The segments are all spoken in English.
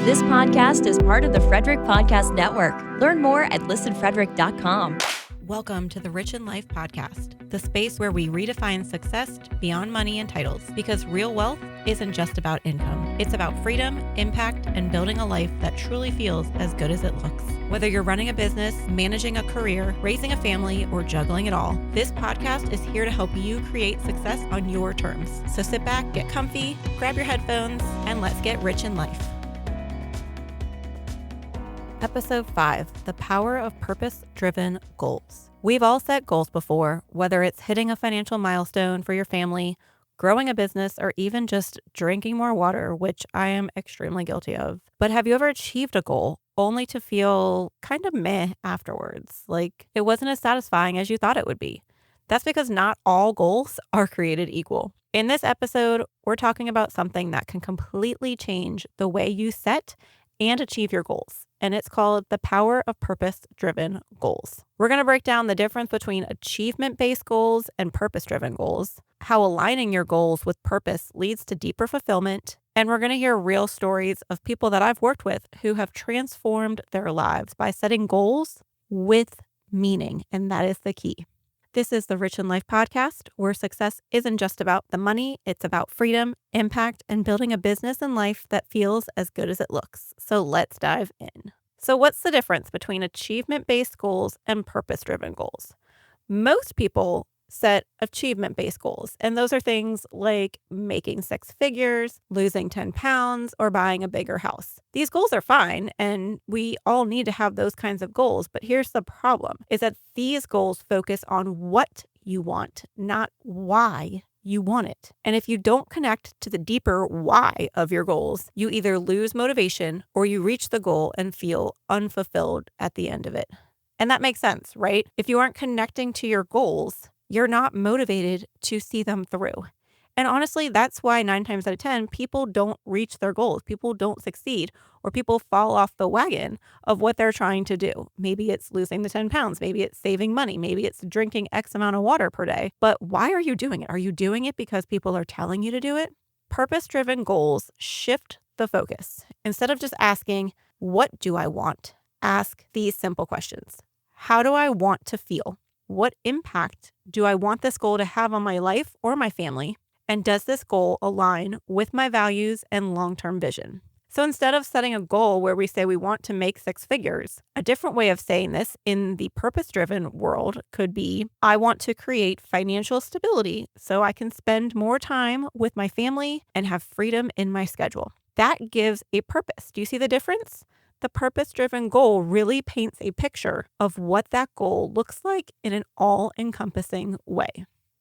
This podcast is part of the Frederick Podcast Network. Learn more at listenfrederick.com. Welcome to the Rich in Life podcast, the space where we redefine success beyond money and titles, because real wealth isn't just about income. It's about freedom, impact, and building a life that truly feels as good as it looks. Whether you're running a business, managing a career, raising a family, or juggling it all, this podcast is here to help you create success on your terms. So sit back, get comfy, grab your headphones, and let's get rich in life. Episode 5, The Power of Purpose-Driven Goals. We've all set goals before, whether it's hitting a financial milestone for your family, growing a business, or even just drinking more water, which I am extremely guilty of. But have you ever achieved a goal only to feel kind of meh afterwards? Like it wasn't as satisfying as you thought it would be. That's because not all goals are created equal. In this episode, we're talking about something that can completely change the way you set and achieve your goals. And it's called the power of purpose-driven goals. We're going to break down the difference between achievement-based goals and purpose-driven goals, how aligning your goals with purpose leads to deeper fulfillment, and we're going to hear real stories of people that I've worked with who have transformed their lives by setting goals with meaning, and that is the key. This is the Rich in Life podcast, where success isn't just about the money, it's about freedom, impact, and building a business and life that feels as good as it looks. So let's dive in. So what's the difference between achievement-based goals and purpose-driven goals? Most people set achievement-based goals, and those are things like making 6 figures, losing 10 pounds, or buying a bigger house. These goals are fine, and we all need to have those kinds of goals, but here's the problem, is that these goals focus on what you want, not why you want it. And if you don't connect to the deeper why of your goals, you either lose motivation or you reach the goal and feel unfulfilled at the end of it. And that makes sense, right? If you aren't connecting to your goals, you're not motivated to see them through. And honestly, that's why 9 times out of 10, people don't reach their goals. People don't succeed, or people fall off the wagon of what they're trying to do. Maybe it's losing the 10 pounds. Maybe it's saving money. Maybe it's drinking X amount of water per day. But why are you doing it? Are you doing it because people are telling you to do it? Purpose-driven goals shift the focus. Instead of just asking, what do I want? Ask these simple questions. How do I want to feel? What impact do I want this goal to have on my life or my family? And does this goal align with my values and long-term vision? So instead of setting a goal where we say we want to make 6 figures, a different way of saying this in the purpose-driven world could be, I want to create financial stability so I can spend more time with my family and have freedom in my schedule. That gives a purpose. Do you see the difference? The purpose-driven goal really paints a picture of what that goal looks like in an all-encompassing way.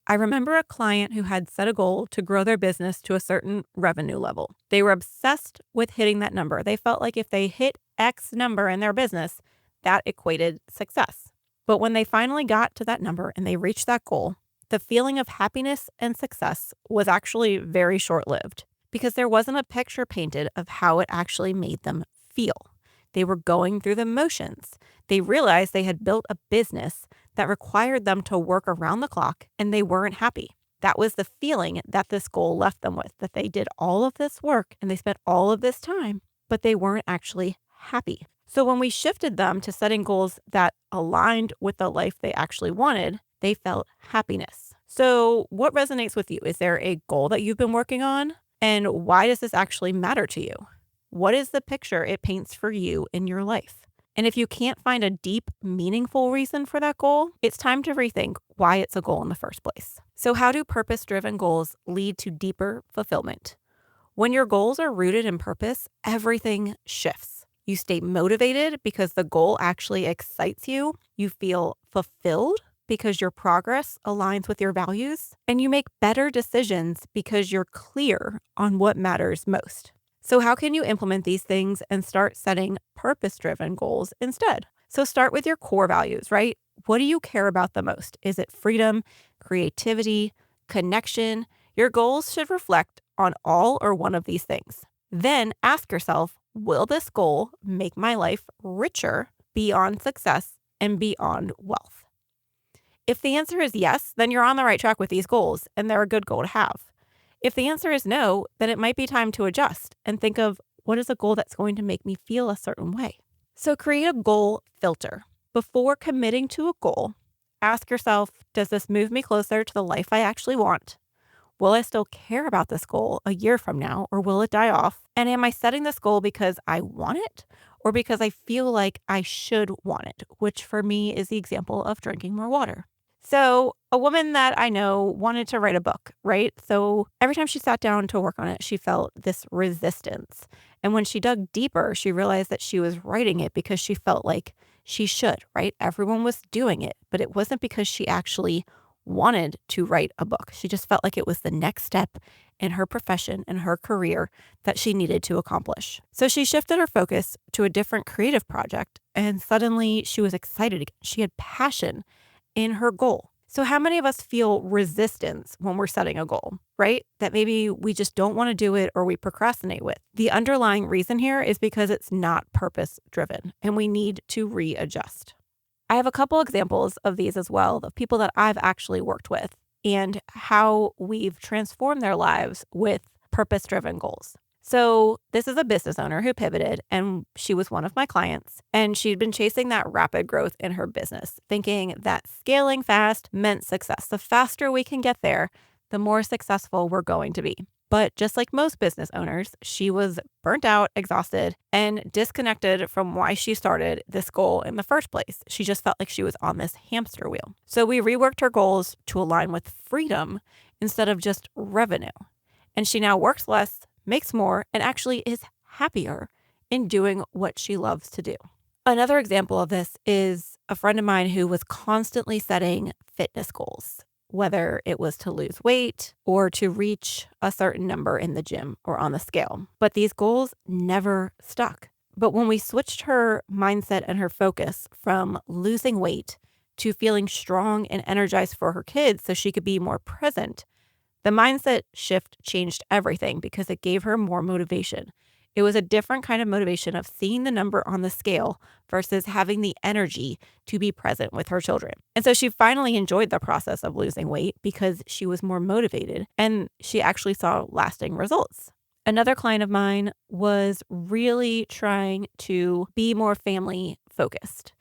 I remember a client who had set a goal to grow their business to a certain revenue level. They were obsessed with hitting that number. They felt like if they hit X number in their business, that equated success. But when they finally got to that number and they reached that goal, the feeling of happiness and success was actually very short-lived because there wasn't a picture painted of how it actually made them feel. They were going through the motions. They realized they had built a business that required them to work around the clock, and they weren't happy. That was the feeling that this goal left them with, that they did all of this work and they spent all of this time, but they weren't actually happy. So when we shifted them to setting goals that aligned with the life they actually wanted, they felt happiness. So what resonates with you? Is there a goal that you've been working on? And why does this actually matter to you? What is the picture it paints for you in your life? And if you can't find a deep, meaningful reason for that goal, it's time to rethink why it's a goal in the first place. So how do purpose-driven goals lead to deeper fulfillment? When your goals are rooted in purpose, everything shifts. You stay motivated because the goal actually excites you. You feel fulfilled because your progress aligns with your values. And you make better decisions because you're clear on what matters most. So how can you implement these things and start setting purpose-driven goals instead? So start with your core values, right? What do you care about the most? Is it freedom, creativity, connection? Your goals should reflect on all or one of these things. Then ask yourself, will this goal make my life richer beyond success and beyond wealth? If the answer is yes, then you're on the right track with these goals and they're a good goal to have. If the answer is no, then it might be time to adjust and think of What is a goal that's going to make me feel a certain way? So create a goal filter. Before committing to a goal, ask yourself, does this move me closer to the life I actually want? Will I still care about this goal a year from now, or will it die off? And am I setting this goal because I want it or because I feel like I should want it, which for me is the example of drinking more water. So a woman that I know wanted to write a book, right? So every time she sat down to work on it, she felt this resistance. And when she dug deeper, she realized that she was writing it because she felt like she should, right? Everyone was doing it, but it wasn't because she actually wanted to write a book. She just felt like it was the next step in her profession and her career that she needed to accomplish. So she shifted her focus to a different creative project, and suddenly she was excited again. She had passion in her goal. So how many of us feel resistance when we're setting a goal, right? That maybe we just don't want to do it or we procrastinate with. The underlying reason here is because it's not purpose driven and we need to readjust. I have a couple examples of these as well, of people that I've actually worked with and how we've transformed their lives with purpose-driven goals. So this is a business owner who pivoted, and she was one of my clients, and she'd been chasing that rapid growth in her business, thinking that scaling fast meant success. The faster we can get there, the more successful we're going to be. But just like most business owners, she was burnt out, exhausted, and disconnected from why she started this goal in the first place. She just felt like she was on this hamster wheel. So we reworked her goals to align with freedom instead of just revenue. And she now works less, makes more, and actually is happier in doing what she loves to do. Another example of this is a friend of mine who was constantly setting fitness goals, whether it was to lose weight or to reach a certain number in the gym or on the scale. But these goals never stuck. But when we switched her mindset and her focus from losing weight to feeling strong and energized for her kids so she could be more present, the mindset shift changed everything because it gave her more motivation. It was a different kind of motivation of seeing the number on the scale versus having the energy to be present with her children. And so she finally enjoyed the process of losing weight because she was more motivated and she actually saw lasting results. Another client of mine was really trying to be more family focused.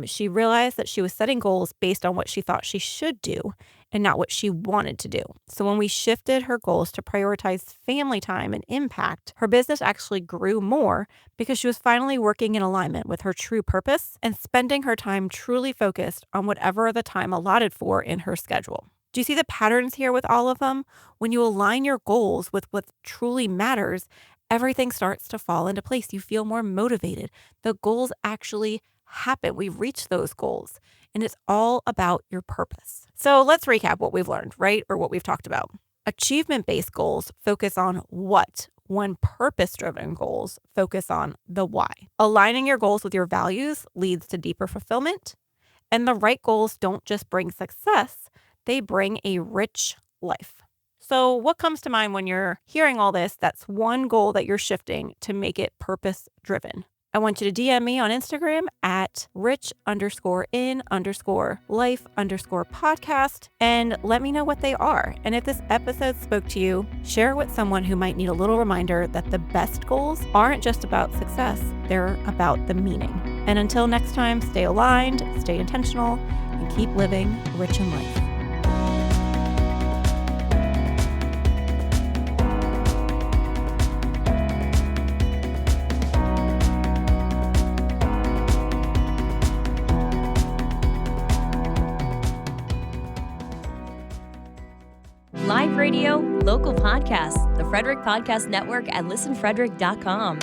She realized that she was setting goals based on what she thought she should do and not what she wanted to do. So when we shifted her goals to prioritize family time and impact, her business actually grew more because she was finally working in alignment with her true purpose and spending her time truly focused on whatever the time allotted for in her schedule. Do you see the patterns here with all of them? When you align your goals with what truly matters, everything starts to fall into place. You feel more motivated. The goals actually happen. We reach those goals, and it's all about your purpose. So let's recap what we've learned, right? Or what we've talked about. Achievement-based goals focus on what, when purpose-driven goals focus on the why. Aligning your goals with your values leads to deeper fulfillment, and the right goals don't just bring success, they bring a rich life. So what comes to mind when you're hearing all this? That's one goal that you're shifting to make it purpose-driven. I want you to DM me on Instagram at rich_in_life_podcast and let me know what they are. And if this episode spoke to you, share it with someone who might need a little reminder that the best goals aren't just about success, they're about the meaning. And until next time, stay aligned, stay intentional, and keep living rich in life. Live radio, local podcasts, the Frederick Podcast Network at listenfrederick.com.